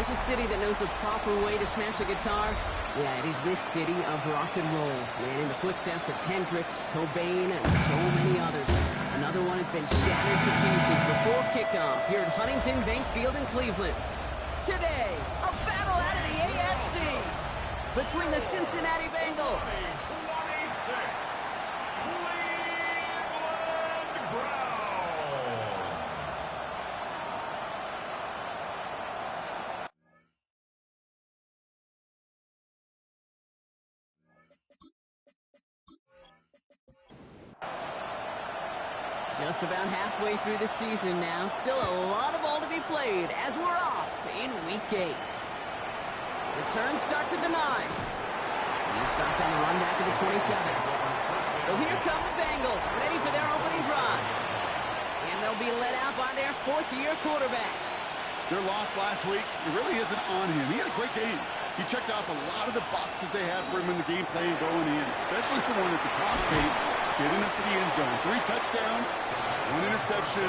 there's a city that knows the proper way to smash a guitar, yeah, it is this city of rock and roll, ran in the footsteps of Hendrix, Cobain, and so many others. Another one has been shattered to pieces before kickoff here at Huntington Bank Field in Cleveland. Today, a battle out of the AFC between the Cincinnati Bengals. Just about halfway through the season now. Still a lot of ball to be played as we're off in Week 8. Return starts at the 9. He stopped on the run back at the 27. So here come the Bengals, ready for their opening drive. And they'll be led out by their fourth-year quarterback. Their loss last week, it really isn't on him. He had a great game. He checked off a lot of the boxes they had for him in the game plan going in, especially the one at the top gate, getting up to the end zone. 3 touchdowns, 1 interception.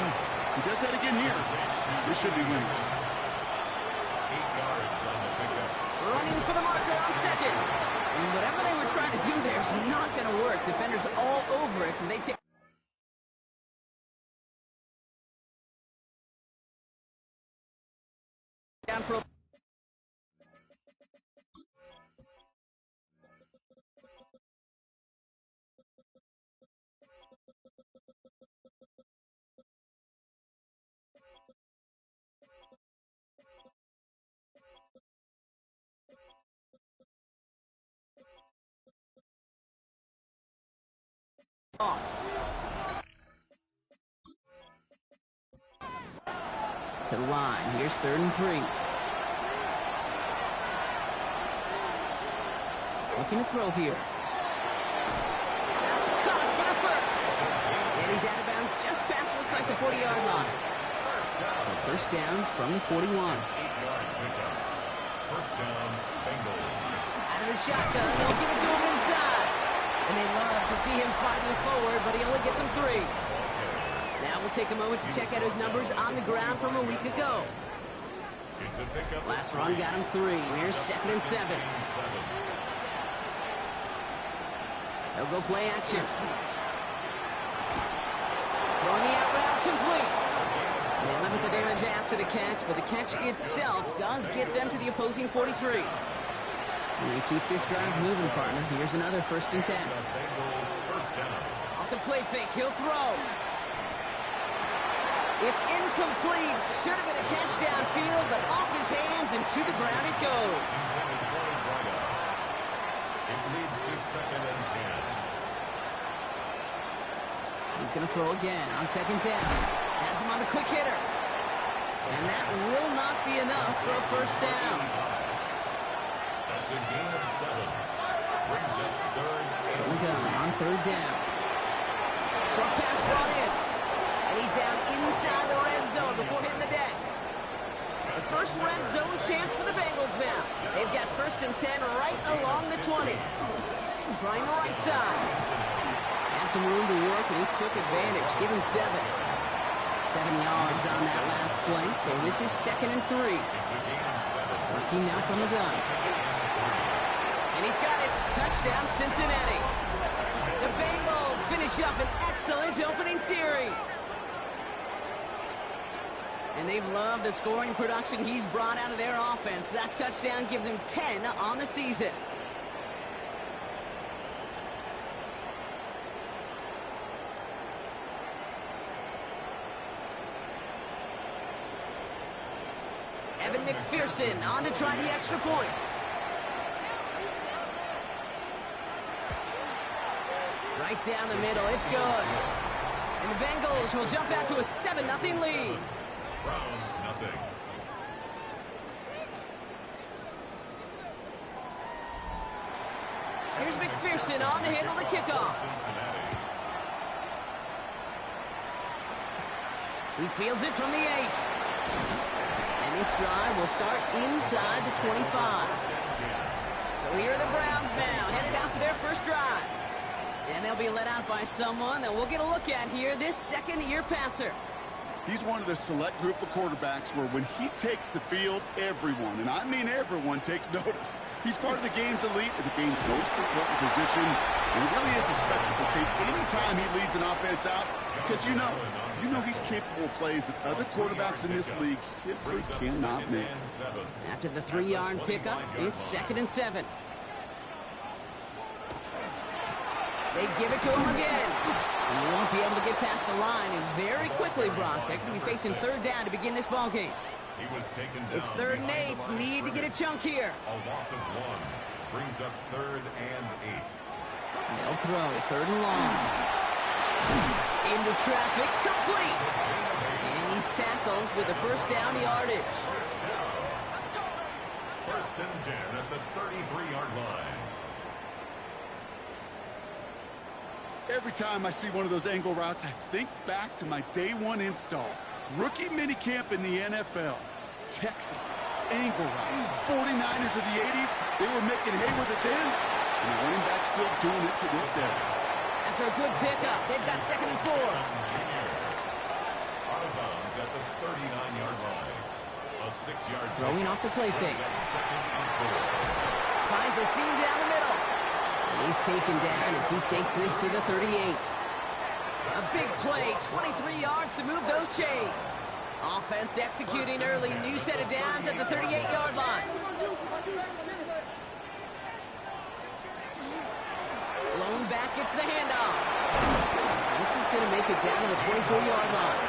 He does that again here. This should be winners. 8 yards on the pickup. Running for the marker on second. And whatever they were trying to do there is not going to work. Defenders all over it, so they take down for a toss. To the line. Here's 3rd and 3. Looking to throw here. That's caught for the first. And he's out of bounds just past, looks like the 40-yard line. So first down from the 41. 8-yard pickup. First down, Bengals. Out of the shotgun, they'll give it to him inside. And they love to see him fighting forward, but he only gets him 3. Now we'll take a moment to check out his numbers on the ground from a week ago. It's a pickup. Last run got him 3. Here's 2nd and 7. They'll go play action. Throwing the out route complete. They limit the damage after the catch, but the catch itself does get them to the opposing 43. And keep this drive moving, partner. Here's another 1st and 10. Off the play fake, he'll throw. It's incomplete. Should have been a catch downfield, but off his hands and to the ground it goes. It leads to 2nd and 10. He's going to throw again on 2nd down. Has him on the quick hitter. And that will not be enough for a first down. That's a gain of 7. Brings up 3rd. From the gun on 3rd down. Short pass brought in. And he's down inside the red zone before hitting the deck. The first red zone chance for the Bengals now. They've got 1st and 10 right along the 20. Trying the right side. Had some room to work, and he took advantage. Give him 7. 7 yards on that last play, so this is 2nd and 3. Working now from the gun. And he's got it. Touchdown, Cincinnati. The Bengals finish up an excellent opening series. And they've loved the scoring production he's brought out of their offense. That touchdown gives him 10 on the season. Evan McPherson on to try the extra point. Right down the middle, it's good. And the Bengals will jump out to a 7-0 lead. Browns, nothing. Here's McPherson on to handle the kickoff. He fields it from the 8. And this drive will start inside the 25. So here are the Browns now, headed out for their first drive. And they'll be led out by someone that we'll get a look at here, this second-year passer. He's one of the select group of quarterbacks where when he takes the field, everyone, and I mean everyone, takes notice. He's part of the game's elite and the game's most important position. And it really is a spectacle, Kate, anytime he leads an offense out, because you know he's capable of plays that other quarterbacks in this league simply cannot make. After the 3-yard pickup, it's 2nd and 7. They give it to him again. He won't be able to get past the line, and very quickly, Brock, they're going to be facing 3rd down to begin this ball game. It's 3rd and 8. Need to get a chunk here. A loss of 1 brings up 3rd and 8. They'll throw 3rd and long. Into traffic, complete. And he's tackled with a 1st down yardage. First and 10 at the 33-yard line. Every time I see one of those angle routes, I think back to my day 1 install. Rookie minicamp in the NFL. Texas, angle route. 49ers of the 80s, they were making hay with it then, and the running back's still doing it to this day. After a good pickup, they've got 2nd and 4. Out of bounds at the 39-yard line. A 6-yard Throwing off the play fake. 2nd and 4. Finds a seam down the middle. And he's taken down as he takes this to the 38. A big play, 23 yards to move those chains. Offense executing early, new set of downs at the 38-yard line. Lone back gets the handoff. This is going to make it down to the 24-yard line.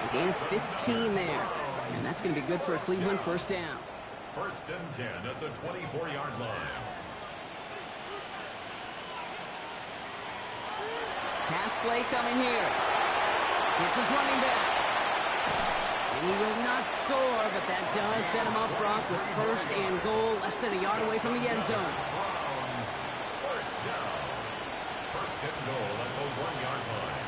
The gain's 15 there. And that's going to be good for a Cleveland 1st down. 1st and 10 at the 24-yard line. Pass play coming here. It's his running back. And he will not score, but that does set him up, Brock, with 1st and goal, less than a yard away from the end zone. Browns, 1st down. 1st and goal at the 1-yard line.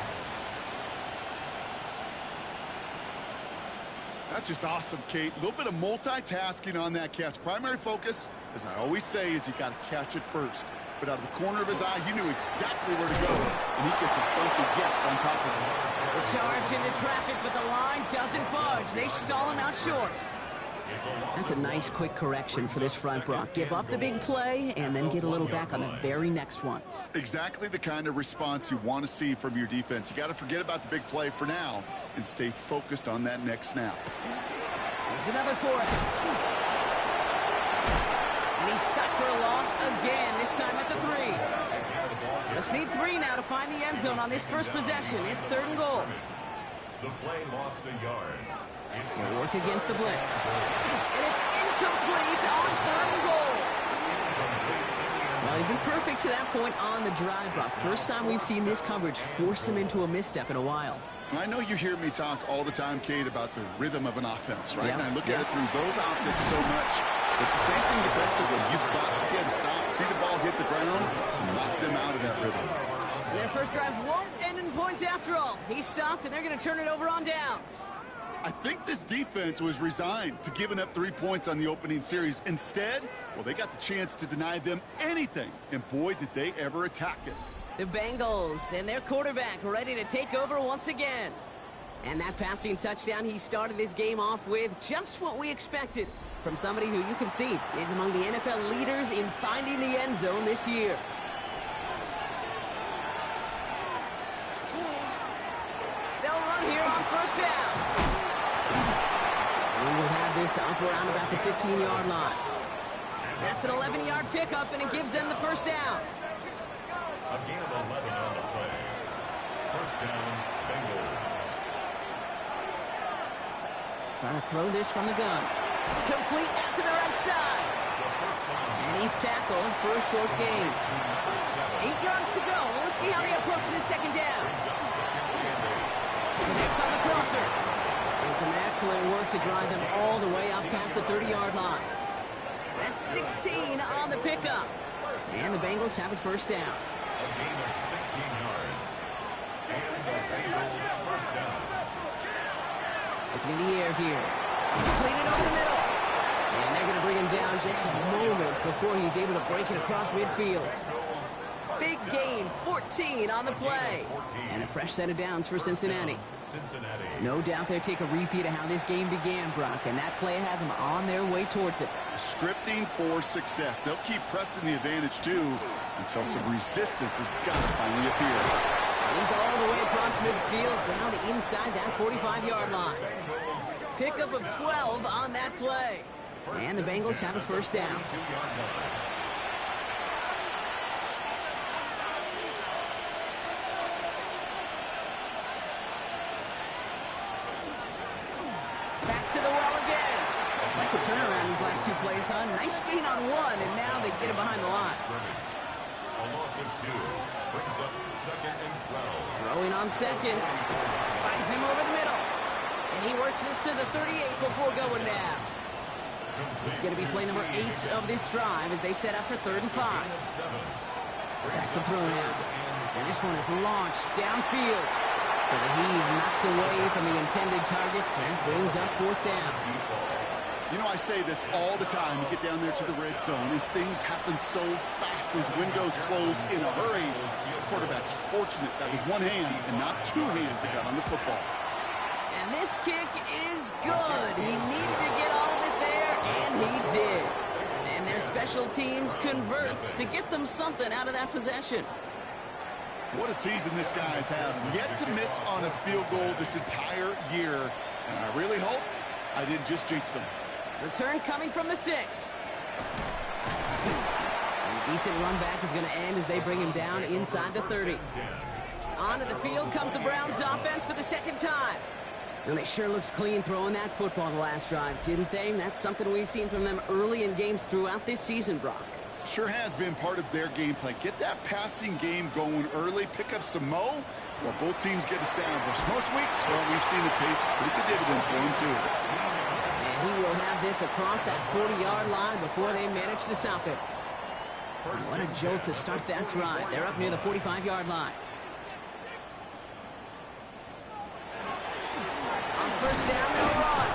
That's just awesome, Kate. A little bit of multitasking on that catch. Primary focus, as I always say, is you got to catch it first. But out of the corner of his eye, he knew exactly where to go, and he gets a bunch of yep on top of him. The charge into traffic, but the line doesn't budge. They stall him out short. That's a nice, quick correction for this front, Brock. Give up the big play, and then get a little back on the very next one. Exactly the kind of response you want to see from your defense. You got to forget about the big play for now and stay focused on that next snap. There's another 4th. And he's stuck for a loss again, this time at the 3. Just need 3 now to find the end zone on this first possession. It's 3rd and goal. The play lost a yard. He'll work against the blitz. And it's incomplete on 3rd and goal. Well, he's been perfect to that point on the drive, Brock. First time we've seen this coverage force him into a misstep in a while. I know you hear me talk all the time, Kate, about the rhythm of an offense, right? Yep. And I look at it through those optics so much. It's the same thing defensively. You've got to get a stop, see the ball hit the ground to knock them out of that rhythm. And their first drive won't end in points after all. He stopped, and they're going to turn it over on downs. I think this defense was resigned to giving up 3 points on the opening series. Instead, well, they got the chance to deny them anything. And boy, did they ever attack it. The Bengals and their quarterback ready to take over once again. And that passing touchdown he started this game off with, just what we expected from somebody who you can see is among the NFL leaders in finding the end zone this year. They'll run here on 1st down. We will have this to up around about the 15-yard line. That's an 11-yard pickup, and it gives them the 1st down. A gain of 11 on the play. 1st down, Bengals. Trying to throw this from the gun. Complete out to the right side. And he's tackled for a short gain. 8 yards to go. Let's see how they approach this 2nd down. Next on the crosser. And some excellent work to drive them all the way out past the 30-yard line. That's 16 on the pickup. And the Bengals have a 1st down. A gain of 16 yards. And the Bengals 1st down. Looking in the air here. Clean it over the middle. And they're going to bring him down just a moment before he's able to break it across midfield. Big gain 14 on the play. And a fresh set of downs for Cincinnati. No doubt they'll take a repeat of how this game began, Brock, and that play has them on their way towards it. Scripting for success. They'll keep pressing the advantage, too, until some resistance has got to finally appear. He's all the way across midfield, down to inside that 45-yard line. Pickup of 12 on that play. And the Bengals have a first down. Back to the well again. Like a turnaround these last two plays, huh? Nice gain on one, and now they get it behind the line. A loss of 2 brings up 2nd and 12. Throwing on seconds. Finds him over the middle. And he works this to the 38 before going down. He's going to be play number 8 of this drive as they set up for 3rd and 5. Back to throw now. And this one is launched downfield. So the heave knocked away from the intended targets. That brings up 4th down. You know, I say this all the time. You get down there to the red zone, and things happen so fast. Those windows close in a hurry. The quarterback's fortunate that was one hand and not two hands that got on the football. And this kick is good. He needed to get all of it there, and he did. And their special teams converts to get them something out of that possession. What a season this guy's had. Yet to miss on a field goal this entire year. And I really hope I didn't just jinx him. Return coming from the 6. A decent run back is going to end as they bring him down inside the 30. Onto the field comes the Browns offense for the 2nd time. And they sure looks clean throwing that football the last drive, didn't they? That's something we've seen from them early in games throughout this season, Brock. Sure has been part of their game plan. Get that passing game going early, pick up some mo, while both teams get established. Most weeks, well, we've seen it pays pretty good dividends for them, too. And he will have this across that 40-yard line before they manage to stop him. What a jolt to start that drive. They're up near the 45-yard line. On 1st down, they'll run.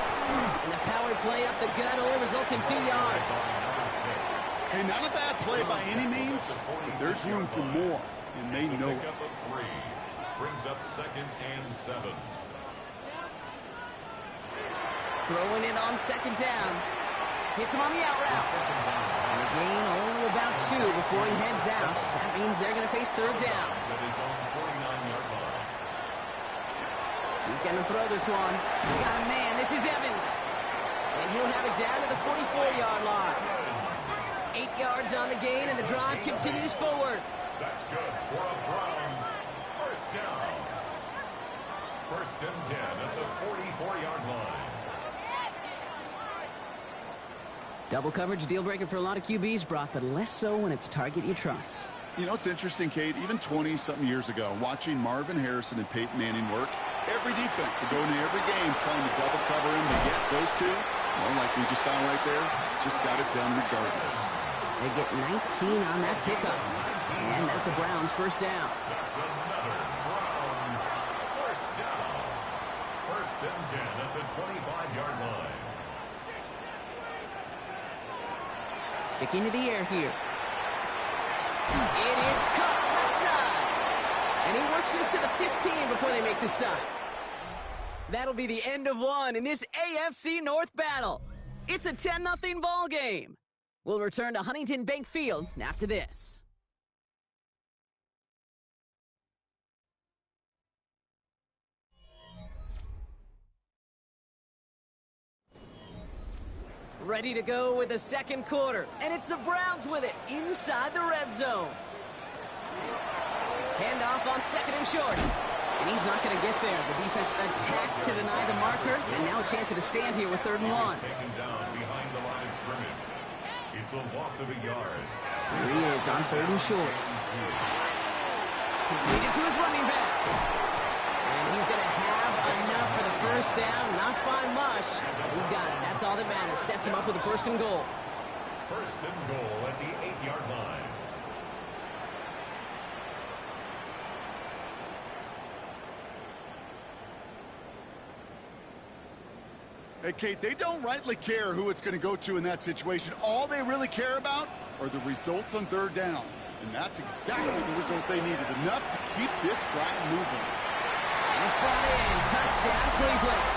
And the power play up the gut only results in 2 yards. Hey, not a bad play by any means, but there's room for more, and they know it. Brings up 2nd and 7. Throwing it on 2nd down. Hits him on the out route. And a gain only about 2 before he heads out. That means they're going to face 3rd down. He's going to throw this one. He got a man. This is Evans. And he'll have it down to the 44-yard line. 8 yards on the gain, and the drive continues forward. That's good for a Browns first down. 1st and 10 at the 44-yard line. Double coverage deal breaker for a lot of QBs, Brock, but less so when it's a target you trust. You know, it's interesting, Kate, even 20-something years ago, watching Marvin Harrison and Peyton Manning work, every defense would go into every game trying to double cover him to get those two. Well, like we just saw right there, just got it done regardless. They get 19 on that pickup. And that's a Browns first down. That's another Browns first down. 1st and 10 at the 25-yard line. Sticking to the air here. It is caught left side. And he works this to the 15 before they make the stop. That'll be the end of one in this AFC North battle. It's a 10-0 ball game. We'll return to Huntington Bank Field after this. Ready to go with the 2nd quarter, and it's the Browns with it inside the red zone. Handoff on 2nd and short. And he's not going to get there. The defense attacked to deny the marker, and now a chance to stand here with 3rd and 1. Taken down behind the line of scrimmage. It's a loss of a yard. Here he is on 3rd and short. Completed to his running back. And he's going to have enough for the first down. Not by much. He got it. That's all that matters. Sets him up with a 1st and goal. 1st and goal at the 8-yard line. Hey, Kate, they don't rightly care who it's going to go to in that situation. All they really care about are the results on 3rd down. And that's exactly the result they needed, enough to keep this drive moving. And it's brought in. Touchdown, Cleveland.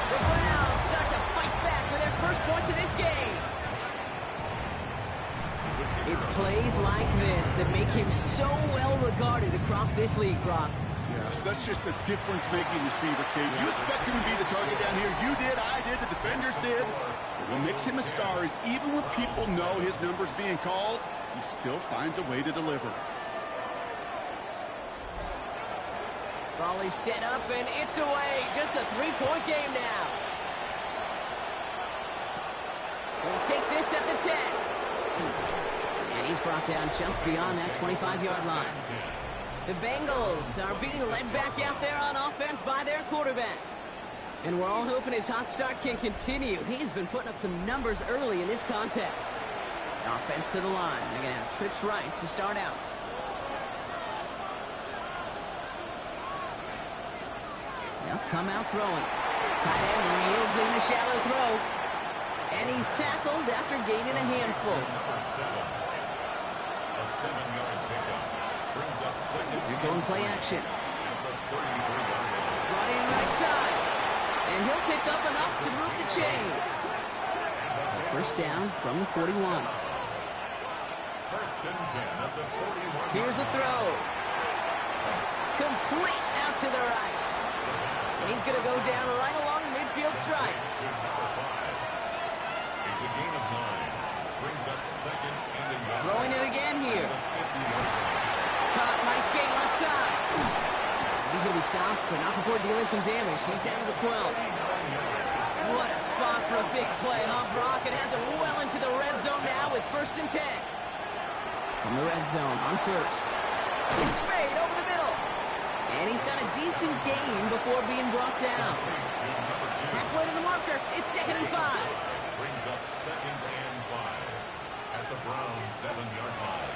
The Browns start to fight back with their first points of this game. It's plays like this that make him so well regarded across this league, Brock. Yeah, such just a difference-making receiver, Kate. You expect him to be the target down here. You did, I did, the defenders did. But what makes him a star is even when people know his number's being called, he still finds a way to deliver. Raleigh set up, and it's away. Just a three-point game now. We'll take this at the 10. And he's brought down just beyond that 25-yard line. The Bengals are being led back out there on offense by their quarterback. And we're all hoping his hot start can continue. He's been putting up some numbers early in this contest. Offense to the line. They're going to have trips right to start out. They'll come out throwing. Tight end reels in the shallow throw. And he's tackled after gaining a handful. Number 7. A 7-yard pickup. Brings up second. You're going play action. At the 33-yard line. Brought in right side. And he'll pick up enough to move the chains. First down from the 41. First and 10 at the 41. Here's a throw. Complete out to the right. And he's going to go down right along midfield stripe. To number 5. It's a gain of 9. Brings up second and a yard. Throwing it again here. 50-yard line. Caught, nice gain left side. He's going to be stopped, but not before dealing some damage. He's down to the 12. What a spot for a big play, huh, Brock? It has it well into the red zone now with first and 10. From the red zone on first. Spade over the middle. And he's got a decent gain before being brought down. Halfway to the marker. It's second and 5. Brings up second and 5 at the Browns 7-yard line.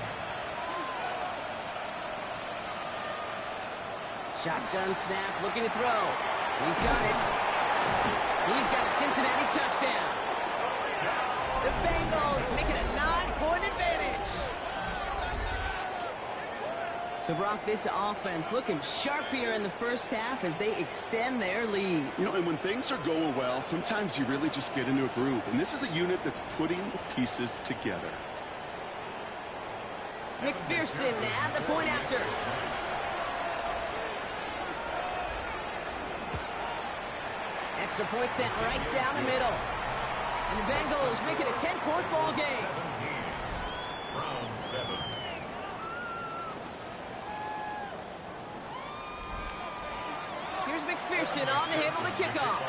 Shotgun snap, looking to throw. He's got it. He's got a Cincinnati touchdown. The Bengals make it a 9-point advantage. So, Brock, this offense looking sharp here in the first half as they extend their lead. You know, and when things are going well, sometimes you really just get into a groove. And this is a unit that's putting the pieces together. McPherson at the point after. Extra point sent right down the middle. And the Bengals make it a 10-point ball game. 17. Browns 7. Here's McPherson on to handle the kickoff.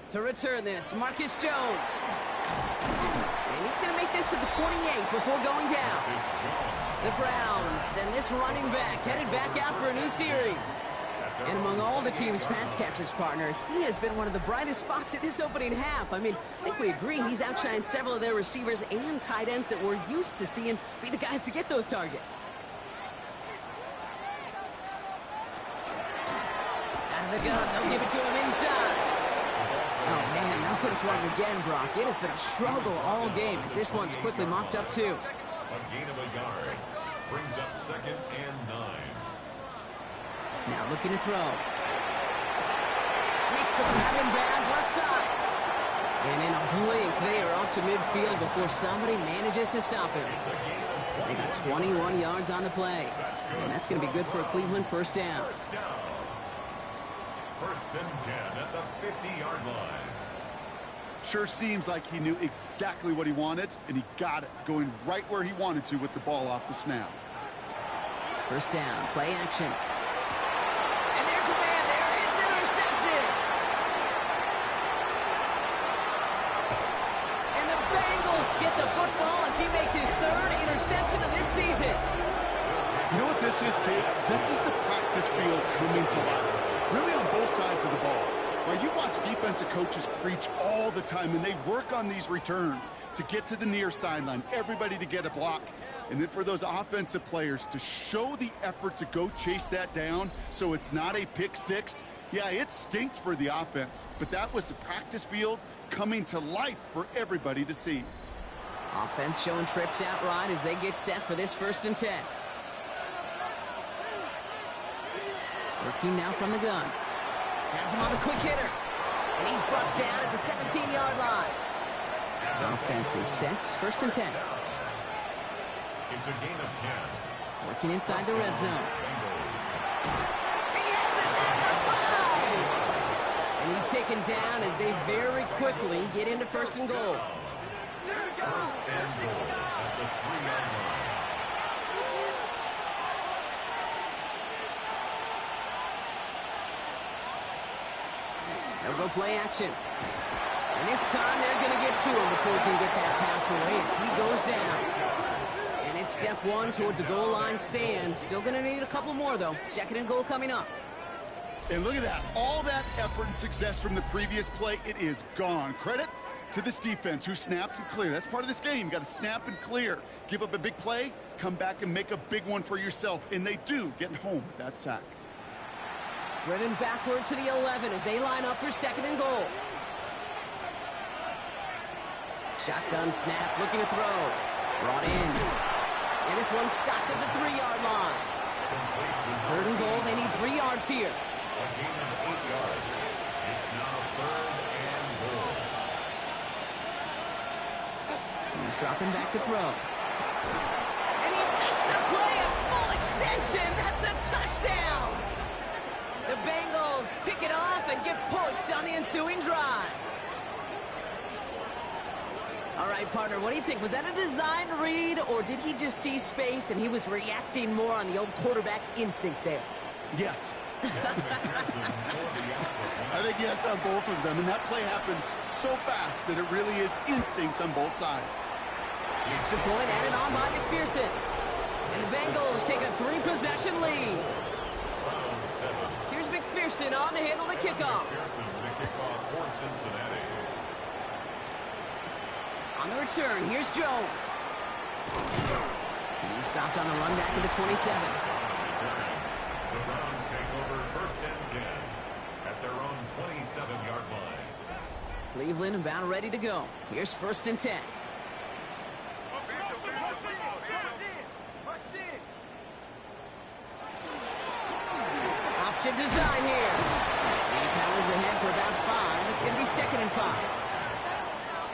To return this, Marcus Jones. And he's going to make this to the 28 before going down. The Browns and this running back headed back out for a new series. And among all the team's pass catchers, partner, he has been one of the brightest spots in this opening half. I mean, I think we agree he's outshined several of their receivers and tight ends that we're used to seeing be the guys to get those targets. Out of the gun, they'll give it to him inside. Oh, man, nothing for him again, Brock. It has been a struggle all game as this one's quickly mopped up, too. A gain of a yard. Brings up second and 9. Now looking to throw. Makes the having bounds left side. And in a blink, they are off to midfield before somebody manages to stop him. They got 21 yards on the play. And that's going to be good for a Cleveland first down. First down. First and 10 at the 50-yard line. Sure seems like he knew exactly what he wanted, and he got it, going right where he wanted to with the ball off the snap. First down, play action. And there's a man there. It's intercepted. And the Bengals get the football as he makes his third interception of this season. You know what this is, Kate? This is the practice field coming to life. Really on both sides of the ball. Well, you watch defensive coaches preach all the time, and they work on these returns to get to the near sideline, everybody to get a block. And then for those offensive players to show the effort to go chase that down so it's not a pick six. Yeah, it stinks for the offense, but that was the practice field coming to life for everybody to see. Offense showing trips out right as they get set for this 1st and 10. Working now from the gun. Has him on the quick hitter. And he's brought down at the 17-yard line. Offense is set. 1st and 10. It's a gain of 10. Working inside the red zone. He has it at the 5! And he's taken down as they very quickly get into 1st and goal. 1st and goal at the 3-yard line. They'll go play action. And this time they're going to get to him before he can get that pass away as he goes down. And it's step 1 towards a goal line stand. Still going to need a couple more, though. 2nd and goal coming up. And look at that. All that effort and success from the previous play, it is gone. Credit to this defense who snapped and cleared. That's part of this game. You got to snap and clear. Give up a big play, come back and make a big one for yourself. And they do get home with that sack. Driven backward to the 11 as they line up for 2nd and goal. Shotgun snap, looking to throw. Brought in. And this one's stopped at the 3-yard line. 3rd and goal, they need 3 yards here. A gain of 8 yards. It's now 3rd and goal. He's dropping back to throw. And he makes the play a full extension. That's a touchdown. The Bengals pick it off and get points on the ensuing drive. All right, partner, what do you think? Was that a design read, or did he just see space and he was reacting more on the old quarterback instinct there? Yes. I think yes on both of them, and that play happens so fast that it really is instincts on both sides. Extra point added on by McPherson. And the Bengals take a 3-possession lead. Here's McPherson on to handle the kickoff. McPherson with the kickoff for Cincinnati. On the return, here's Jones. He's stopped on the run back at the 27. The Browns take over 1st and 10 at their own 27-yard line. Cleveland about ready to go. Here's 1st and 10. Option design here. He powers ahead for about 5. It's going to be 2nd and 5.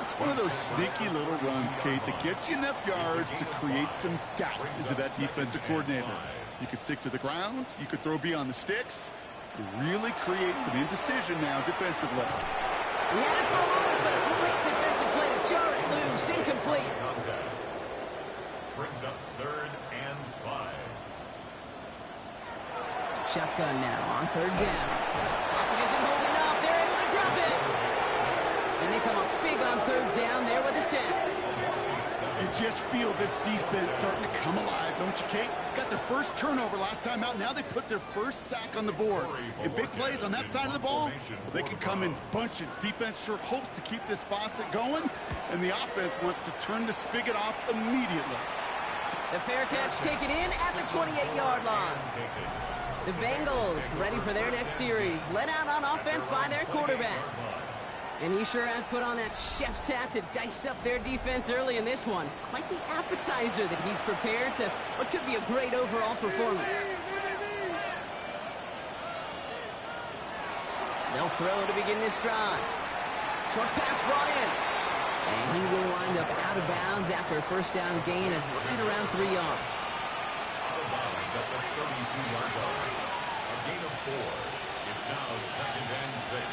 It's one of those sneaky little runs, Kate, that gets you enough yards to create some doubt into that defensive coordinator. You could stick to the ground. You could throw beyond the sticks. You really create some indecision now defensively. We had it for a moment, but a great defensive play to jar it loose. Incomplete. Brings up 3rd and 5. Shotgun now on 3rd down. Pocket isn't holding up. They're able to drop it. And they come up big on 3rd down there with the sack. You just feel this defense starting to come alive, don't you, Kate? Got their first turnover last time out. Now they put their first sack on the board. And big plays on that side of the ball, well, they can come in bunches. Defense sure hopes to keep this faucet going, and the offense wants to turn the spigot off immediately. The fair catch taken in at the 28-yard line. The Bengals ready for their next series. Let out on offense by their quarterback. And he sure has put on that chef's hat to dice up their defense early in this one. Quite the appetizer that he's prepared to what could be a great overall performance. They'll throw to begin this drive. Short pass brought in. And he will wind up out of bounds after a 1st down gain of right around 3 yards. Out of bounds at the 32-yard line. A gain of 4. It's now 2nd and 6.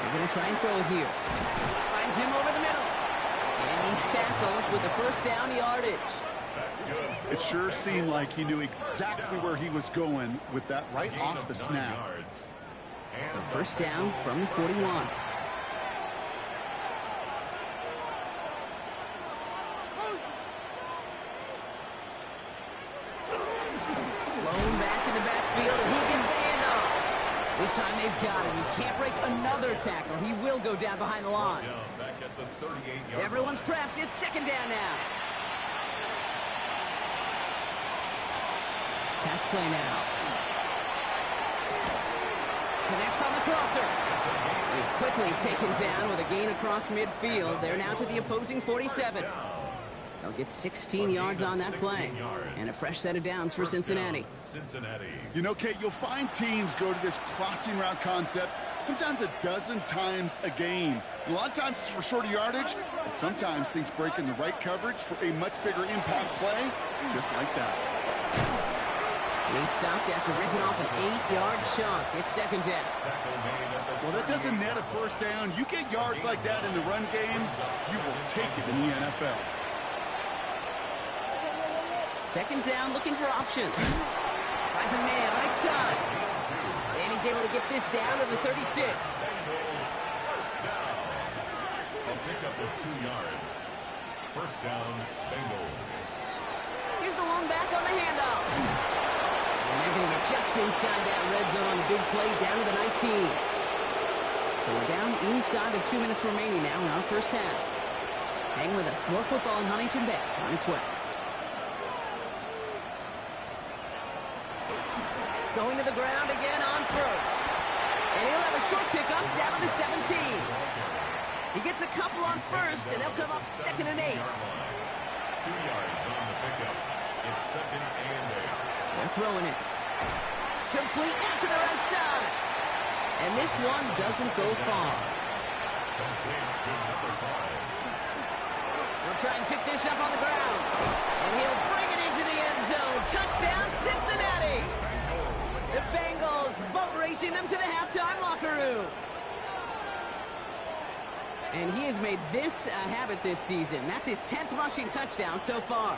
They're going to try and throw it here. Finds him over the middle. And he's tackled with the 1st down yardage. It sure seemed like he knew exactly where he was going with that right off the snap. So 1st down from the 41. Thrown back in the backfield, and he gets the handoff. This time they've got him. He can't break another tackle. He will go down behind the line. Everyone's prepped. It's 2nd down now. Pass play now. Connects on the crosser. He's quickly taken down with a gain across midfield. They're now to the opposing 47. They'll get 16 yards on that play. And a fresh set of downs for Cincinnati. You know, Kate, you'll find teams go to this crossing route concept sometimes a dozen times a game. A lot of times it's for shorter yardage, but sometimes things break in the right coverage for a much bigger impact play, just like that. And he's stopped after ripping off an 8-yard chunk. It's second down. Well, that doesn't net a first down. You get yards like that in the run game, you will take it in the NFL. Second down, looking for options. Finds a man, right side. And he's able to get this down to the 36. First down. A pickup of 2 yards. First down, Bengals. Here's the lone back on the handoff. And they're going to get just inside that red zone on the big play down to the 19. So we're down inside of 2 minutes remaining now in our first half. Hang with us. More football in Huntington Bay on its way. Going to the ground again on first. And he'll have a short pickup down to 17. He gets a couple on first, and they'll come up 2nd and 8. 2 yards on the pickup. It's 2nd and 8. They're throwing it. Complete out to the right side. And this one doesn't go far. They'll try and pick this up on the ground. And he'll bring it into the end zone. Touchdown, Cincinnati. The Bengals boat racing them to the halftime locker room. And he has made this a habit this season. That's his 10th rushing touchdown so far.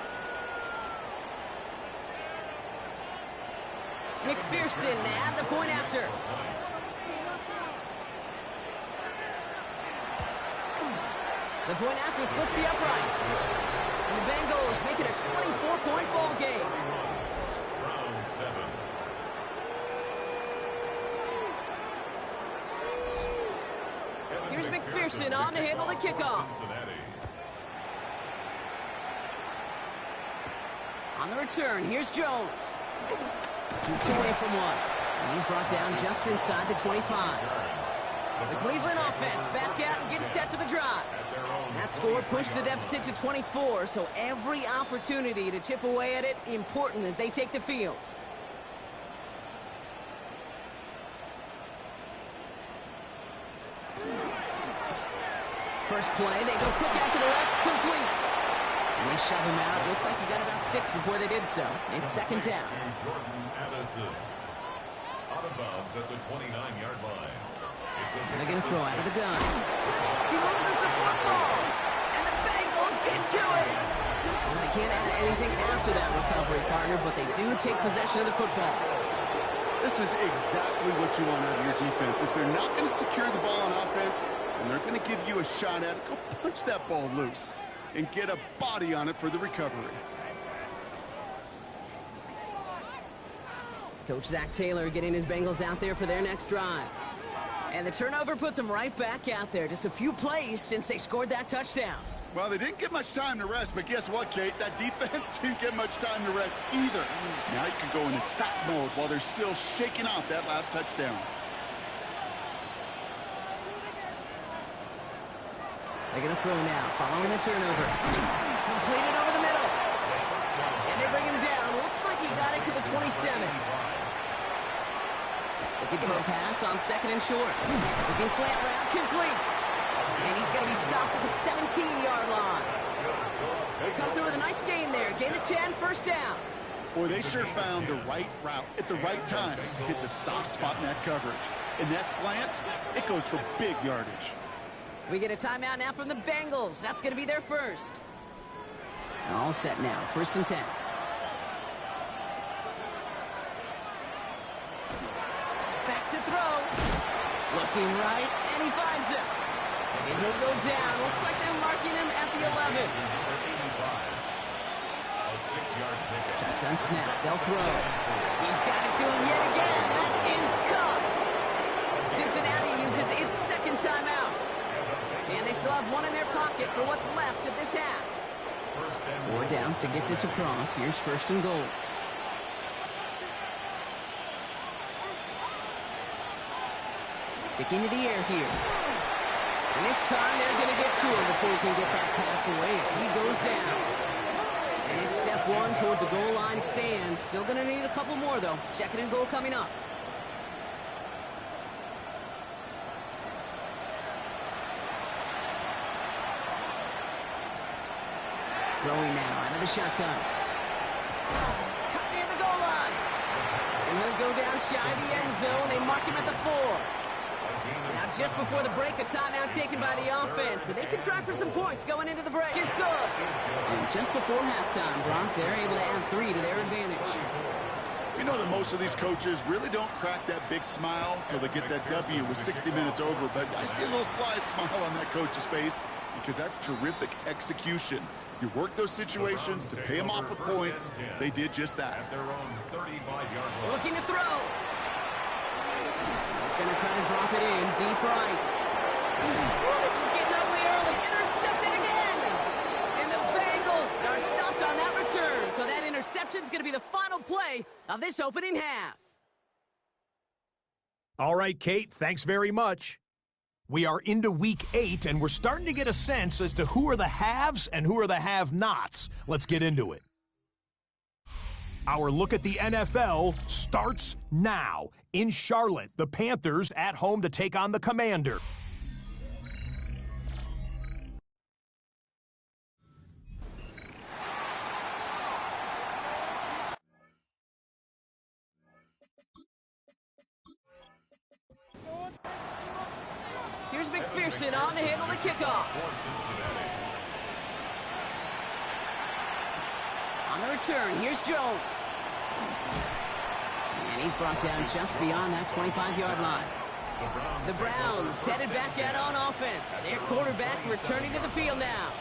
McPherson at the point after. The point after splits the uprights. And the Bengals make it a 24-point ball game. Round 7. Here's McPherson on to handle the kickoff. On the return, here's Jones. Shoots away from one. And he's brought down just inside the 25. The Cleveland offense back out and getting set for the drive. That score pushed the deficit to 24, so every opportunity to chip away at it important as they take the field. First play, they go quick out to the left, complete. And they shove him out. Looks like he got about 6 before they did so. It's second down. Jordan Addison. Out of bounds at the 29-yard line. They're going to throw out of the gun. He loses the football. And the Bengals get to it. Well, they can't add anything after that recovery, partner, but they do take possession of the football. This is exactly what you want out of your defense. If they're not going to secure the ball on offense, and they're going to give you a shot at it, go punch that ball loose and get a body on it for the recovery. Coach Zach Taylor getting his Bengals out there for their next drive. And the turnover puts them right back out there. Just a few plays since they scored that touchdown. Well, they didn't get much time to rest, but guess what, Kate? That defense didn't get much time to rest either. Now you can go in attack mode while they're still shaking off that last touchdown. They're going to throw now, following the turnover. Completed over the middle. And they bring him down. Looks like he got it to the 27. Looking for a pass on 2nd and short. Looking slant route, complete. And he's going to be stopped at the 17-yard line. They come through with a nice gain there. Gain of 10, first down. Boy, they sure found the right route at the right time to hit the soft spot in that coverage. And that slant, it goes for big yardage. We get a timeout now from the Bengals. That's going to be their first. All set now, 1st and 10. Back to throw. Looking right, and he finds him. And he'll go down. Looks like they're marking him at the 11. A 6-yard pickup. Shotgun snap, they'll throw. He's got it to him yet again. That is caught. Cincinnati uses its 2nd timeout. And they still have one in their pocket for what's left of this half. 4 downs to get this across. Here's 1st and goal. Sticking to the air here. And this time they're going to get to him before he can get that pass away as he goes down. And it's step one towards a goal line stand. Still going to need a couple more, though. Second and goal coming up. Throwing now out of the shotgun. Cut near the goal line. And he'll go down shy of the end zone. They mark him at the 4. Now just before the break, a timeout taken by the offense. So they can try for some points going into the break. Is good. And just before halftime, Bronx, they're able to add 3 to their advantage. We know that most of these coaches really don't crack that big smile till they get that W with 60 minutes over, but I see a little sly smile on that coach's face because that's terrific execution. You work those situations to pay them off with points. They did just that. Looking to throw. He's going to try to drop it in deep right. Oh, this is getting ugly early. Intercepted again. And the Bengals are stopped on that return. So that interception is going to be the final play of this opening half. All right, Kate, thanks very much. We are into week 8, and we're starting to get a sense as to who are the haves and who are the have-nots. Let's get into it. Our look at the NFL starts now. In Charlotte, the Panthers at home to take on the Commander. Here's McPherson on to handle the kickoff. On the return, here's Jones. And he's brought down just beyond that 25-yard line. The Browns headed back out on offense. Their quarterback returning to the field now.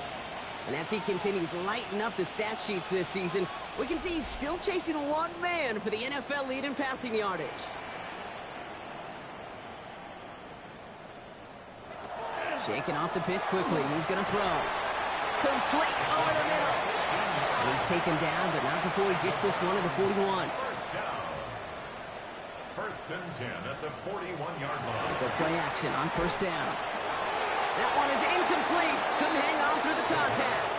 And as he continues lighting up the stat sheets this season, we can see he's still chasing one man for the NFL lead in passing yardage. Shaking off the pit quickly. He's going to throw. Complete over the middle. And he's taken down, but not before he gets this one at the 41. First and 10 at the 41-yard line. The play action on first down. That one is incomplete. Couldn't hang on through the contact.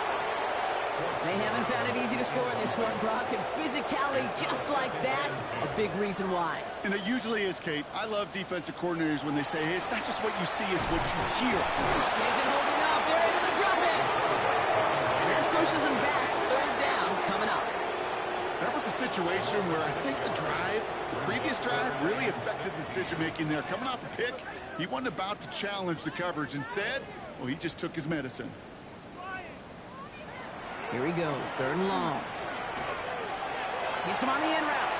They haven't found it easy to score in this one, Brock, and physicality just like that, a big reason why. And it usually is, Kate. I love defensive coordinators when they say, hey, it's not just what you see, it's what you hear. It isn't holding up. They're able to drop it. And that pushes them back. Third down coming up. That was a situation where I think the previous drive, really affected decision-making there. Coming off a pick, he wasn't about to challenge the coverage. Instead, well, he just took his medicine. Here he goes, third and long. Hits him on the end route.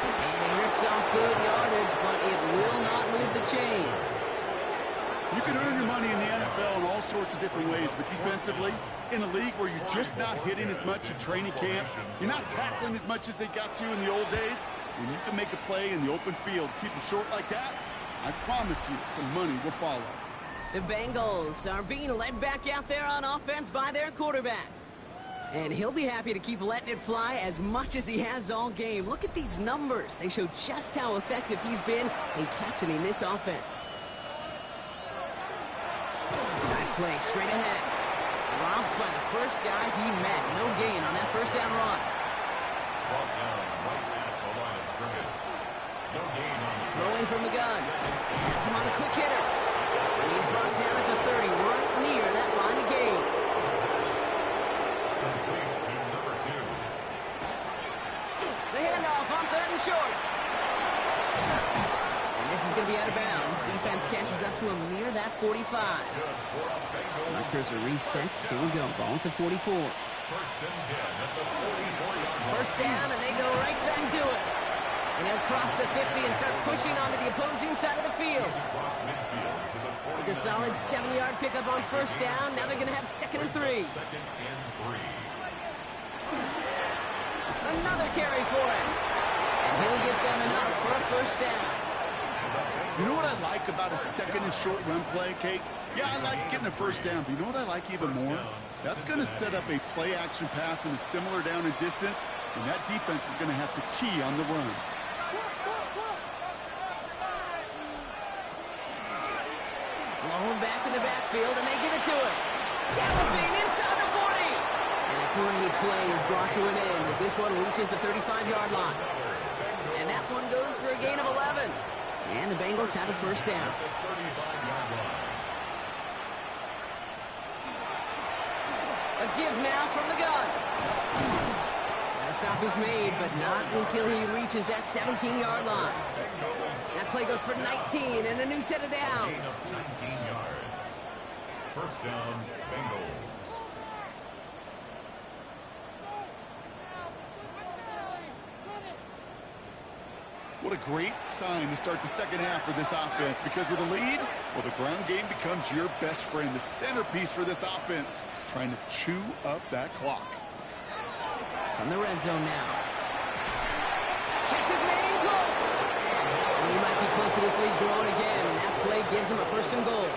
And he rips off good yardage, but it will not move the chains. You can earn your money in the NFL in all sorts of different ways, but defensively, in a league where you're just not hitting as much at training camp, you're not tackling as much as they got to in the old days, when you can make a play in the open field, keep them short like that, I promise you some money will follow. The Bengals are being led back out there on offense by their quarterback. And he'll be happy to keep letting it fly as much as he has all game. Look at these numbers. They show just how effective he's been in captaining this offense. Nice play straight ahead. Dropped by the first guy he met. No gain on that first down run. Brought down right at the line of scrimmage. No gain on the Throwing from the gun. Gets him on a quick hitter. And he's brought down at the 30, right near that line of gain. complete to number 2. The handoff on third and short. And this is going to be out of bounds. Defense catches up to him near that 45. Markers are reset. Here we go. Ball at the 44. First and 10 at the 44-yard line. First down, and they go right back to it. And he'll cross the 50 and start pushing onto the opposing side of the field. Across midfield to the 40. It's a solid 7-yard pickup on first down. Now they're going to have second and 3. Second and 3. Another carry for him. And he'll get them enough for a first down. You know what I like about a second and short run play, Kate? Yeah, I like getting a first down, but you know what I like even more? That's going to set up a play-action pass in a similar down and distance, and that defense is going to have to key on the run. Going back in the backfield, and they give it to him. Galloping inside the 40. And a great play is brought to an end as this one reaches the 35-yard line. And that one goes for a gain of 11. And the Bengals have a first down. A give now from the gun. And a stop is made, but not until he reaches that 17-yard line. That play goes for 19 and a new set of downs. 19 yards. First down, Bengals. What a great sign to start the second half for this offense, because with a lead, well, the ground game becomes your best friend, the centerpiece for this offense, trying to chew up that clock. From the red zone now. Catch is made in close. And he might be close to this lead growing again, and that play gives him a first and goal.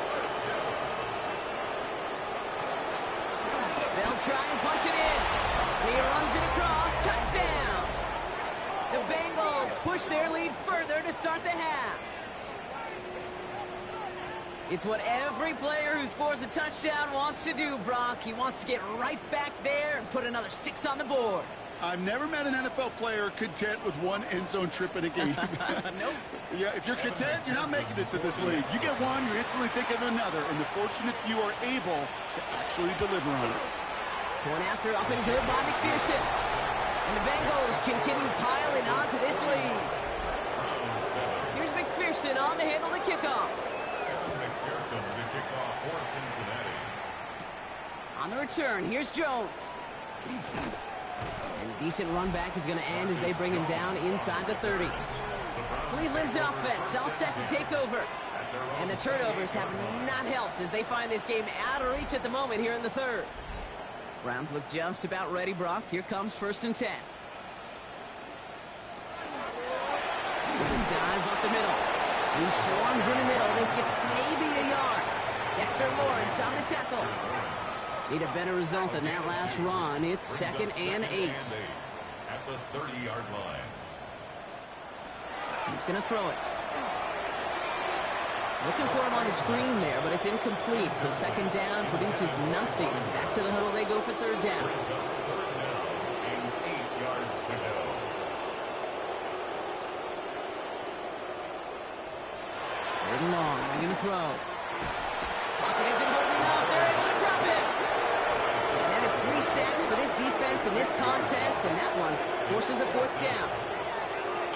They'll try and punch it in. He runs it across. Touchdown. The Bengals push their lead further to start the half. It's what every player who scores a touchdown wants to do, Brock. He wants to get right back there and put another 6 on the board. I've never met an NFL player content with one end zone trip in a game. Nope. Yeah, if you're content, you're not making it to this league. You get one, you instantly think of another, and the fortunate few are able to actually deliver on it. Going after up and good by McPherson. And the Bengals continue piling on to this lead. Here's McPherson on to handle the kickoff. McPherson to kick off for Cincinnati. On the return, here's Jones. And a decent run back is going to end as they bring him down inside the 30. Cleveland's offense all set to take over. And the turnovers have not helped as they find this game out of reach at the moment here in the third. Browns look just about ready, Brock. Here comes first and 10. Dive up the middle. He swarms in the middle. This gets maybe a yard. Dexter Lawrence on the tackle. Need a better result than that last run. It's second and 8. At the 30-yard line. He's going to throw it. Looking for him on the screen there, but it's incomplete. So second down produces nothing. Back to the huddle they go for third down. Third down and 8 yards to go. Third and long. They're going to throw. Pocket isn't holding up. They're able to drop it. And that is 3 sacks for this defense in this contest, and that one forces a fourth down.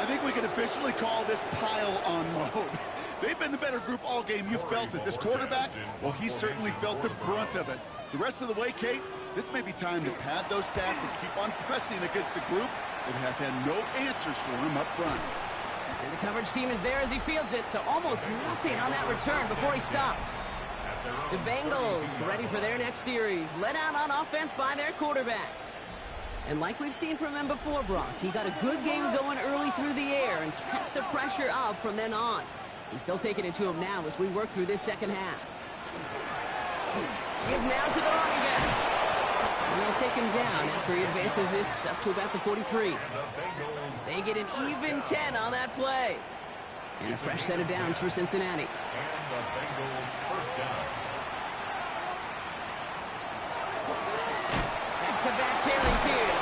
I think we can officially call this pile-on mode. They've been the better group all game. You felt it. This quarterback, well, he certainly felt the brunt of it. The rest of the way, Kate, this may be time to pad those stats and keep on pressing against a group that has had no answers for him up front. And the coverage team is there as he fields it, so almost nothing on that return before he stopped. The Bengals ready for their next series, led out on offense by their quarterback. And like we've seen from him before, Brock, he got a good game going early through the air and kept the pressure up from then on. He's still taking it to him now as we work through this second half. Give now to the running back. And they'll take him down after he advances this up to about the 43. They get an even 10 on that play. And a fresh set of downs for Cincinnati. And the Bengals first down. Back-to-back carries here.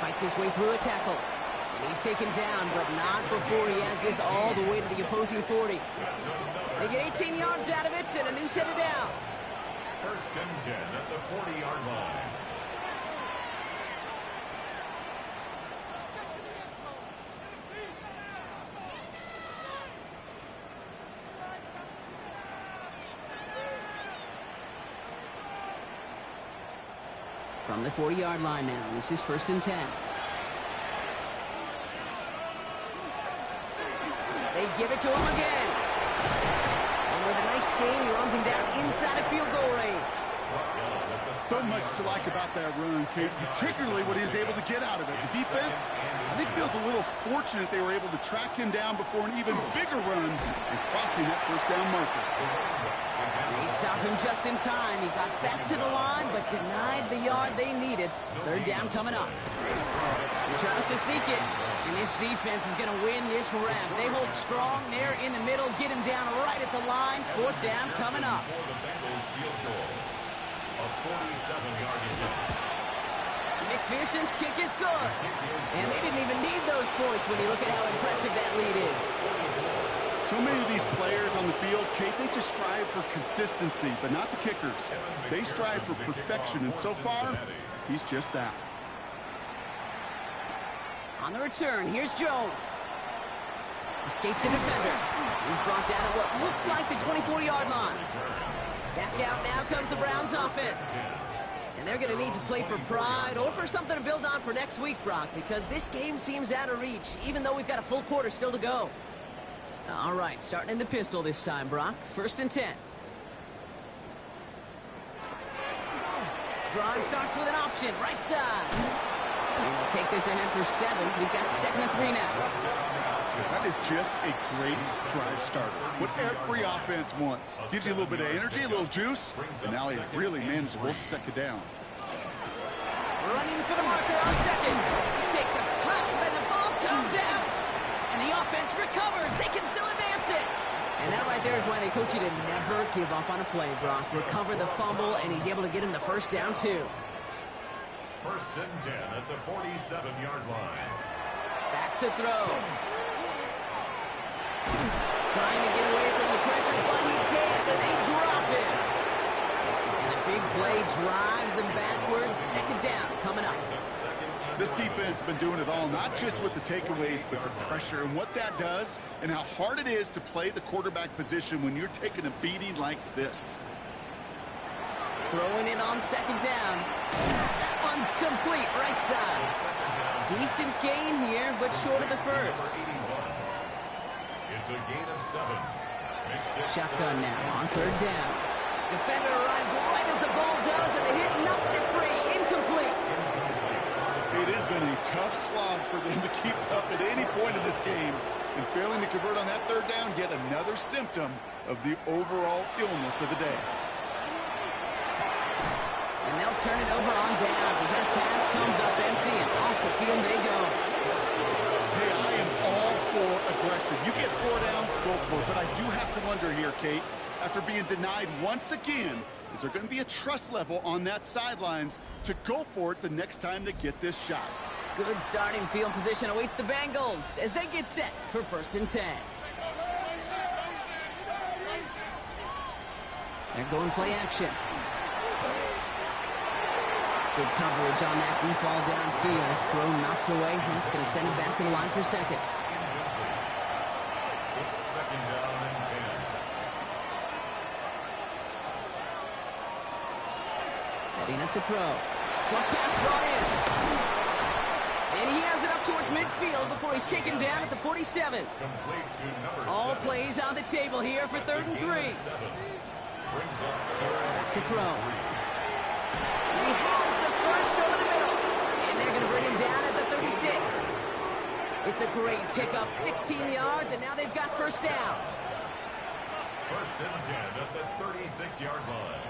Fights his way through a tackle. And he's taken down, but not before he has this all the way to the opposing 40. They get 18 yards out of it and a new set of downs. First and 10 at the 40-yard line. From the 40-yard line now, this is first and 10. They give it to him again. And with a nice gain, he runs him down inside a field goal range. So much to like about that run, Kate, particularly what he was able to get out of it. The defense, I think, feels a little fortunate they were able to track him down before an even bigger run and crossing that first down marker. They stopped him just in time. He got back to the line, but denied the yard they needed. Third down coming up. He tries to sneak it. And this defense is going to win this round. They hold strong there in the middle, get him down right at the line. Fourth down coming up. For the Bengals field goal. A 47-yard attempt. McPherson's kick is good. And they didn't even need those points when you look at how impressive that lead is. So many of these players on the field, Kate, they just strive for consistency, but not the kickers. They strive for perfection, and so far, he's just that. On the return, here's Jones. Escapes a defender. He's brought down at what looks like the 24-yard line. Back out now comes the Browns offense. And they're going to need to play for pride or for something to build on for next week, Brock, because this game seems out of reach, even though we've got a full quarter still to go. All right, starting in the pistol this time, Brock. 1st and 10. Drive starts with an option, right side. And we'll take this ahead for 7. We've got 2nd and 3 now. That is just a great drive starter. What every offense wants. Gives you a little bit of energy, a little juice, and now a really manageable 2nd down. Running for the marker on 2nd. He takes a pop, and the ball comes out. And the offense recovers. They can still advance it. And that right there is why they coach you to never give up on a play, Brock. Recover the fumble, and he's able to get him the 1st down, too. 1st and 10 at the 47-yard line. Back to throw. Trying to get away from the pressure, but he can't, and they drop it. And the big play drives them backwards. 2nd down coming up. This defense has been doing it all, not just with the takeaways, but the pressure and what that does and how hard it is to play the quarterback position when you're taking a beating like this. Throwing it on 2nd down. That one's complete, right side. Decent gain here, but short of the 1st. It's a gain of 7. Shotgun now on 3rd down. Defender arrives right as the ball does, and the hit knocks it free. Incomplete. It has been a tough slog for them to keep up at any point in this game. And failing to convert on that 3rd down, yet another symptom of the overall illness of the day. And they'll turn it over on downs as that pass comes up empty, and off the field they go. Hey, I am all for aggression. You get 4 downs, go for it. But I do have to wonder here, Kate, after being denied once again, is there going to be a trust level on that sidelines to go for it the next time they get this shot? Good starting field position awaits the Bengals as they get set for 1st and 10. They're going play action. Good coverage on that deep ball downfield. Throw knocked away. That's going to send it back to the line for 2nd. It's 2nd down and 10. Setting up to throw. Short pass brought in. And he has it up towards midfield before he's taken down at the 47. Complete to number All 7. plays on the table here for 3rd and 3. Brings up 3rd Back to throw. He has the 1st over the middle. And they're going to bring him down at the 36. It's a great pickup, 16 yards, and now they've got 1st down. 1st and 10 at the 36-yard line.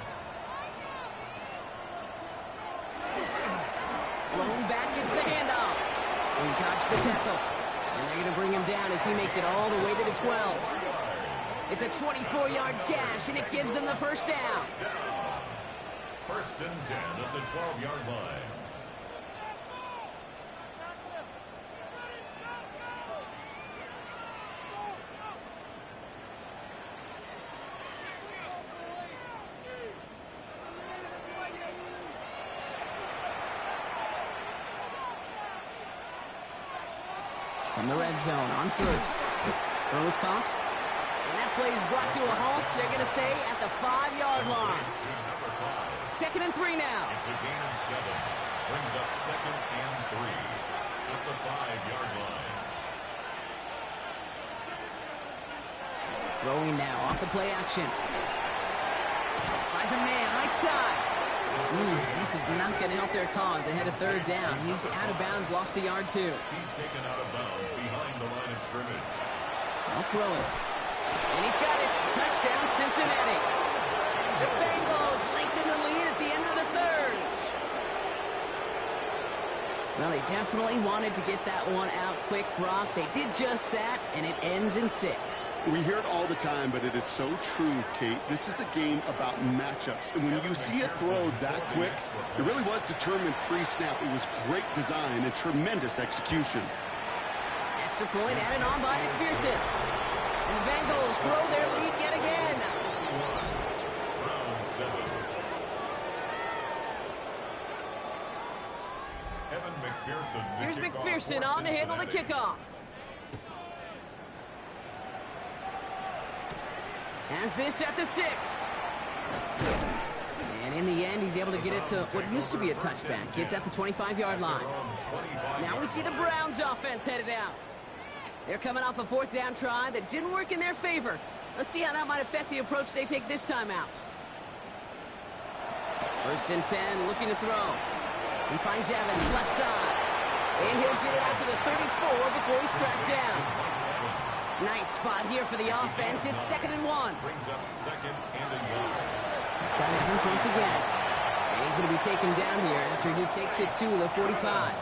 Blown back, it's the handoff. And he dodged the tackle. And they're going to bring him down as he makes it all the way to the 12. It's a 24-yard gash, and it gives them the 1st down. 1st and 10 at the 12-yard line. From the red zone on 1st. Throws caught. And that play is brought to a halt. They're going to say at the 5-yard line. 2nd and 3 now. It's a gain of 7. Brings up 2nd and 3 at the 5-yard line. Throwing now off the play action. Finds a man right side. This is not going to help their cause. They had a 3rd down. He's out of bounds, lost a yard too. He's taken out of bounds behind the line of scrimmage. I'll throw it. And he's got it. Touchdown, Cincinnati. The Bengals lengthen the lead at the end of the 3rd. Well, they definitely wanted to get that one out quick, Brock. They did just that, and it ends in 6. We hear it all the time, but it is so true, Kate. This is a game about matchups. And when you see a throw that quick, it really was determined pre-snap. It was great design and tremendous execution. Extra point added on by McPherson. And the Bengals grow their lead yet again. Round 7. Here's McPherson on to handle the kickoff. Has this at the 6. And in the end, he's able to get it to what used to be a touchback. It's at the 25-yard line. Now we see the Browns offense headed out. They're coming off a 4th down try that didn't work in their favor. Let's see how that might affect the approach they take this time out. 1st and 10, looking to throw. He finds Evans left side. And he'll get it out to the 34 before he's tracked down. Nice spot here for the offense. It's 2nd and 1. Brings up 2nd and a yard. He's got Evans once again. And he's going to be taken down here after he takes it to the 45.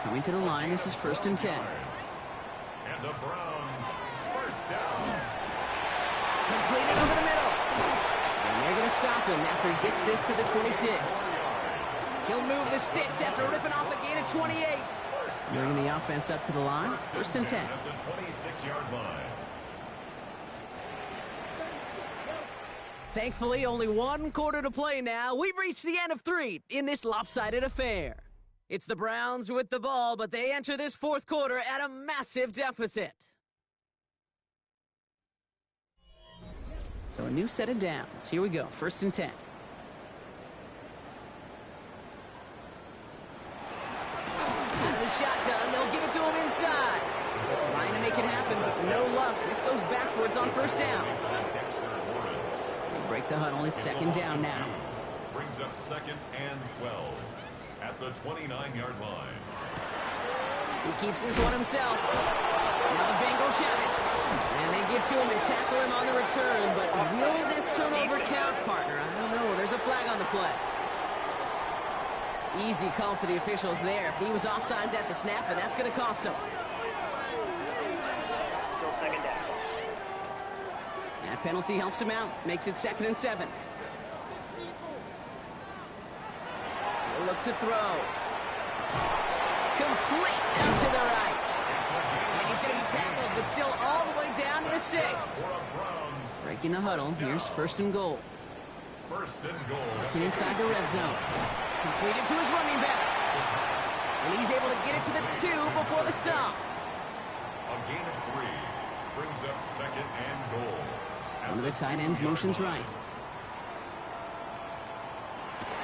Coming to the line, this is 1st and 10. And the Browns, 1st down. Completed over the middle. And they're going to stop him after he gets this to the 26. He'll move the sticks after ripping off a gain of 28. Bringing the offense up to the line. 1st and 10. At the 26-yard line. Thankfully, only 1 quarter to play now. We've reached the end of 3 in this lopsided affair. It's the Browns with the ball, but they enter this 4th quarter at a massive deficit. So a new set of downs. Here we go. 1st and 10. Out of the shotgun, they'll give it to him inside. Trying to make it happen, but no luck. This goes backwards on 1st down. They break the huddle. It's 2nd down now. Brings up 2nd and 12 at the 29-yard line. He keeps this one himself. Now the Bengals have it. And they get to him and tackle him on the return. But will this turnover count, partner? I don't know. There's a flag on the play. Easy call for the officials there. He was offsides at the snap, and that's going to cost him. Still 2nd down. That penalty helps him out. Makes it 2nd and 7. He'll look to throw. Complete out to the right. And he's going to be tackled, but still all the way down to the 6. Breaking the huddle. Here's 1st and goal. 1st and goal. Working inside the red zone. Completed to his running back. And he's able to get it to the 2 before the stop. A gain of 3 brings up 2nd and goal. One of the tight ends motions right.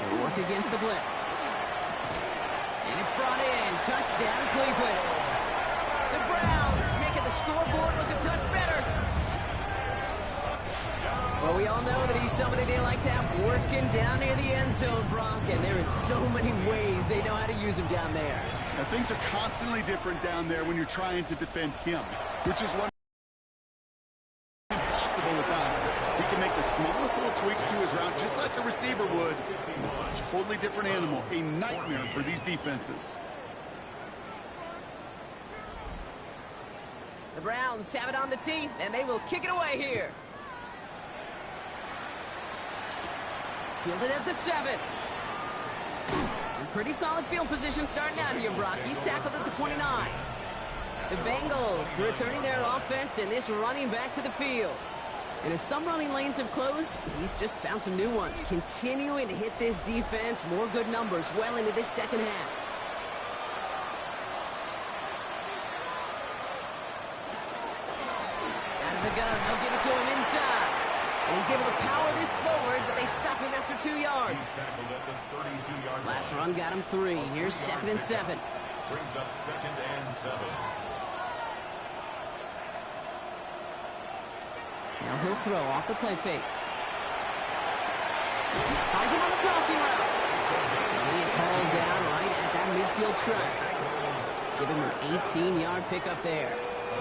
They work against the blitz. And it's brought in. Touchdown, Cleveland. The Browns making the scoreboard look a touch better. Well, we all know that he's somebody they like to have working down near the end zone, Brock, and there is so many ways they know how to use him down there. Now, things are constantly different down there when you're trying to defend him, which is one impossible at times. He can make the smallest little tweaks to his route just like a receiver would, and it's a totally different animal, a nightmare for these defenses. The Browns have it on the tee, and they will kick it away here. Fielded at the 7. And pretty solid field position starting out here, Brock. He's tackled at the 29. The Bengals returning their offense and this running back to the field. And as some running lanes have closed, he's just found some new ones. Continuing to hit this defense, more good numbers well into this 2nd half. Out of the gun, they'll give it to him inside. And he's able to power this forward, but they stop him after 2 yards. Last run got him 3. Here's 2nd and 7. Brings up 2nd and 7. Now he'll throw off the play fake. Finds him on the crossing route. And he is hauled down right at that midfield stripe. Give him an 18-yard pickup there.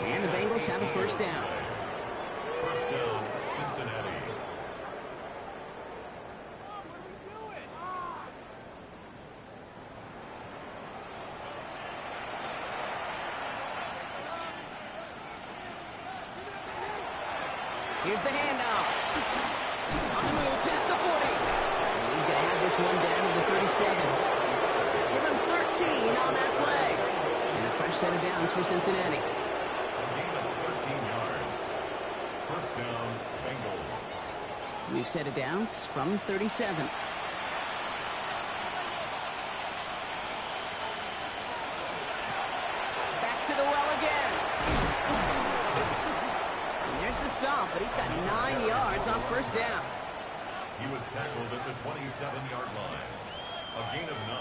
And the Bengals have a 1st down. 1st down, Cincinnati. Here's the handoff. On the move, past the 40. And he's going to have this one down to the 37. Give him 13 on that play. And a fresh set of downs for Cincinnati. A gain of 13 yards. First down, Bengals. New set of downs from 37. Back to the well again. And there's the stop, but he's got 9 yards on first down. He was tackled at the 27-yard line. A gain of 9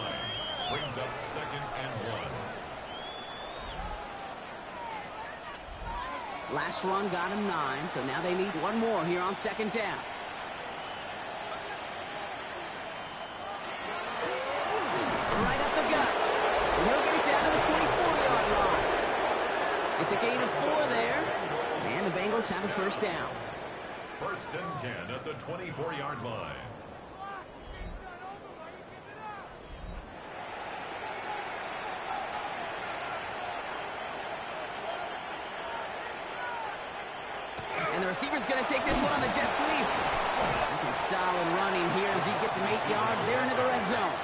brings up 2nd and 1. Last run got him 9, so now they need one more here on 2nd down. Right up the gut. And he'll get it down to the 24-yard line. It's a gain of 4 there. And the Bengals have a first down. 1st and 10 at the 24-yard line. And the receiver's going to take this one on the jet sweep. And some solid running here as he gets him 8 yards there into the red zone.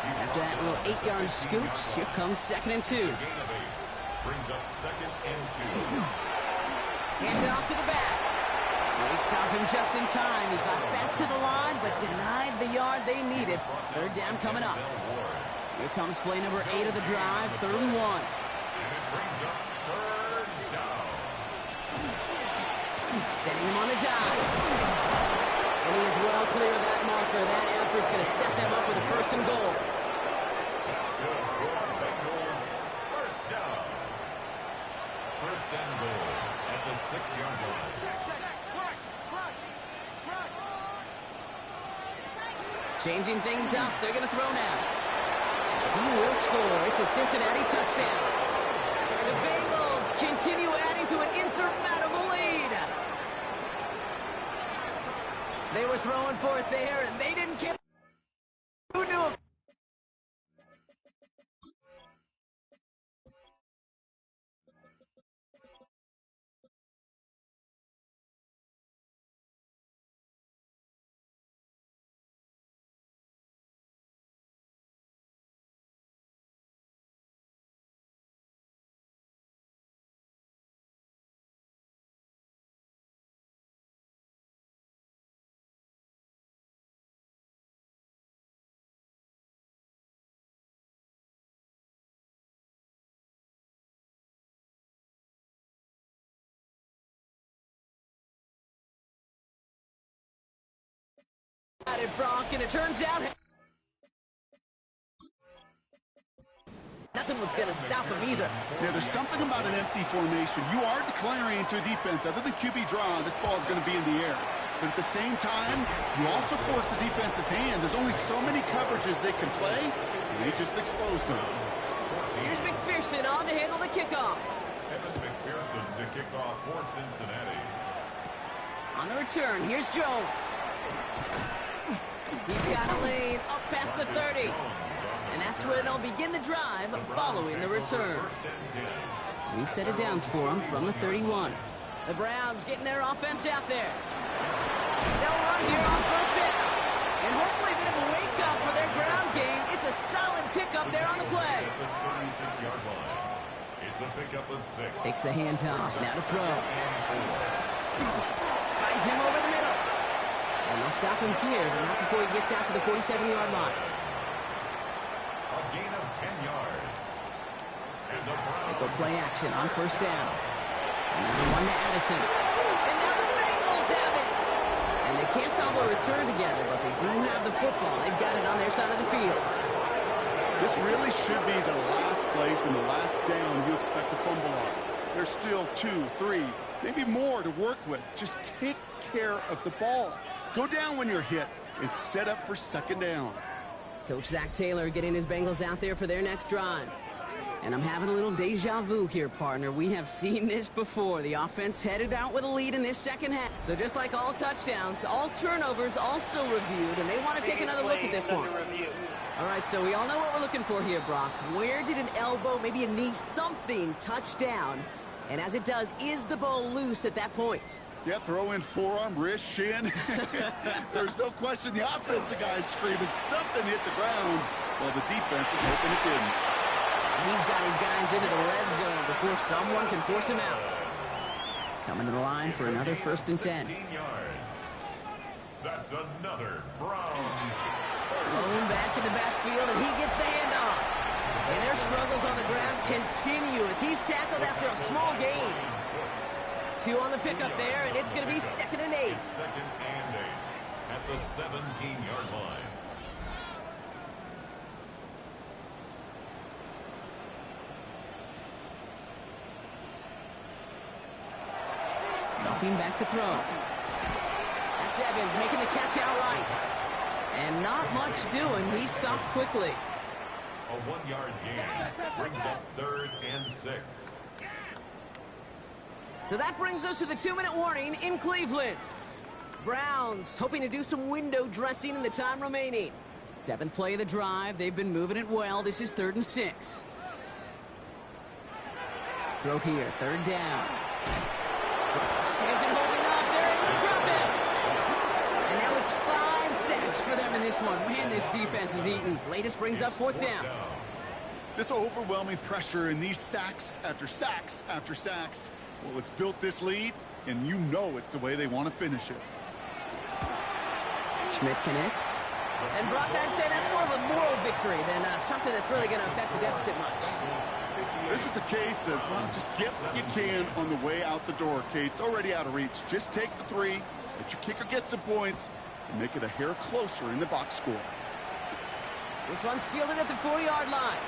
After that little 8-yard scoot, here comes 2nd and 2. A gain of 8 brings up 2nd and 2. Hand it off to the back. They stopped him just in time. He got back to the line, but denied the yard they needed. 3rd down coming up. Here comes play number 8 of the drive, 3rd and 1. And it brings up 3rd down. Setting him on the dive. And he is well clear of that marker. That effort's going to set them up with a 1st and goal. That's good for Bengals. 1st down. 1st and goal at the 6-yard line. Changing things up. They're going to throw now. He will score. It's a Cincinnati touchdown. The Bengals continue adding to an insurmountable lead. They were throwing for it there, and they didn't care. Who knew it? Brock, and it turns out nothing was going to stop him either. Yeah, there's something about an empty formation. You are declaring to a defense, other than QB draw, this ball is going to be in the air. But at the same time, you also force the defense's hand. There's only so many coverages they can play, and they just exposed them. Here's McPherson on to handle the kickoff. Evan McPherson to kick off for Cincinnati. On the return, here's Jones. He's got a lane up past the 30. And that's where they'll begin the drive following the return. We've set it downs for them from the 31. The Browns getting their offense out there. They'll run here on 1st down. And hopefully a bit of a wake-up for their ground game. It's a solid pickup there on the play. At the 36-yard line. It's a pickup of 6. Takes the handoff. Now to throw. Finds him over the middle. And they'll stop him here, but not before he gets out to the 47-yard line. A gain of 10 yards. And the Browns. They go play action on 1st down. Another one to Addison. And now the Bengals have it. And they can't cobble a return together, but they do have the football. They've got it on their side of the field. This really should be the last place and the last down you expect to fumble on. There's still 2, 3, maybe more to work with. Just take care of the ball. Go down when you're hit and set up for 2nd down. Coach Zach Taylor getting his Bengals out there for their next drive. And I'm having a little deja vu here, partner. We have seen this before. The offense headed out with a lead in this 2nd half. So just like all touchdowns, all turnovers also reviewed, and they want to take another look at this one. All right, so we all know what we're looking for here, Brock. Where did an elbow, maybe a knee, something touch down? And as it does, is the ball loose at that point? Yeah, throw in forearm, wrist, shin. There's no question the offensive guy is screaming something hit the ground while the defense is hoping it didn't. He's got his guys into the red zone before someone can force him out. Coming to the line for another 1st and 10. 16 yards. That's another Browns. Thrown back in the backfield, and he gets the handoff. And their struggles on the ground continue as he's tackled after a small gain. 2 on the pickup there, and it's going to be 2nd and 8. 2nd and 8 at the 17-yard line. Dropping back to throw. That's Evans making the catch outright. And not much doing. He stopped quickly. A 1-yard gain brings up 3rd and 6. So that brings us to the 2-minute warning in Cleveland. Browns hoping to do some window dressing in the time remaining. 7th play of the drive. They've been moving it well. This is 3rd and 6. Throw here. 3rd down. He isn't holding up. They're able to drop it. And now it's 5 sacks for them in this one. Man, this defense is eating. Latest brings up 4th down. This overwhelming pressure and these sacks after sacks after sacks. Well, it's built this lead, and you know it's the way they want to finish it. Schmidt connects. And Brock, I'd say that's more of a moral victory than something that's really going to affect the deficit much. This is a case of just get what you can on the way out the door, Kate. It's already out of reach. Just take the 3, let your kicker get some points, and make it a hair closer in the box score. This one's fielded at the 4-yard line.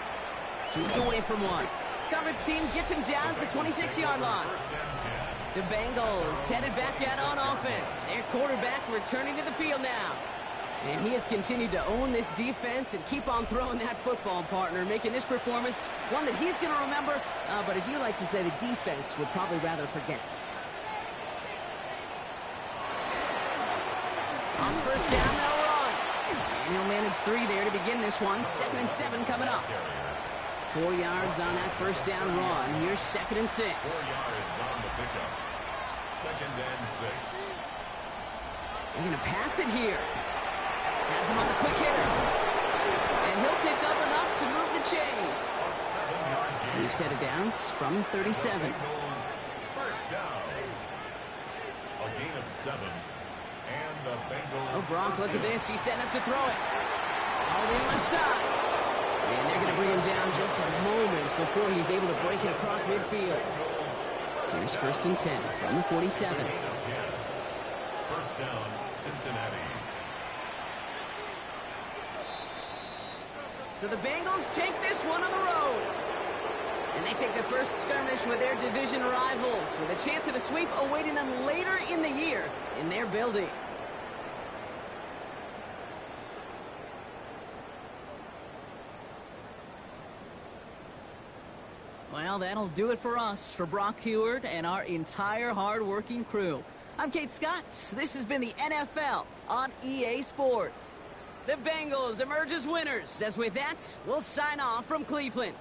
Keeps away from one. Coverage team gets him down at the 26-yard line. The Bengals headed back out on offense. Their quarterback returning to the field now. And he has continued to own this defense and keep on throwing that football, partner, making this performance one that he's going to remember, but as you like to say, the defense would probably rather forget. On 1st down, they'll run. And he'll manage 3 there to begin this one. 2nd and 7 coming up. 4 yards on that 1st down run. Here's 2nd and 6. 4 yards on the pickup. 2nd and 6. They're going to pass it here. Has him on the quick hitter. And he'll pick up enough to move the chains. New set of downs from 37. 1st down. A gain of 7. And the Bengals. Oh, Brock, look at this. He's setting up to throw it. All the left side. And they're going to bring him down just a moment before he's able to break it across midfield. Here's 1st and 10 from the 47. 1st down, Cincinnati. So the Bengals take this one on the road. And they take the first skirmish with their division rivals, with a chance at a sweep awaiting them later in the year in their building. Well, that'll do it for us, for Brock Heward and our entire hard-working crew. I'm Kate Scott. This has been the NFL on EA Sports. The Bengals emerge as winners, as with that, we'll sign off from Cleveland.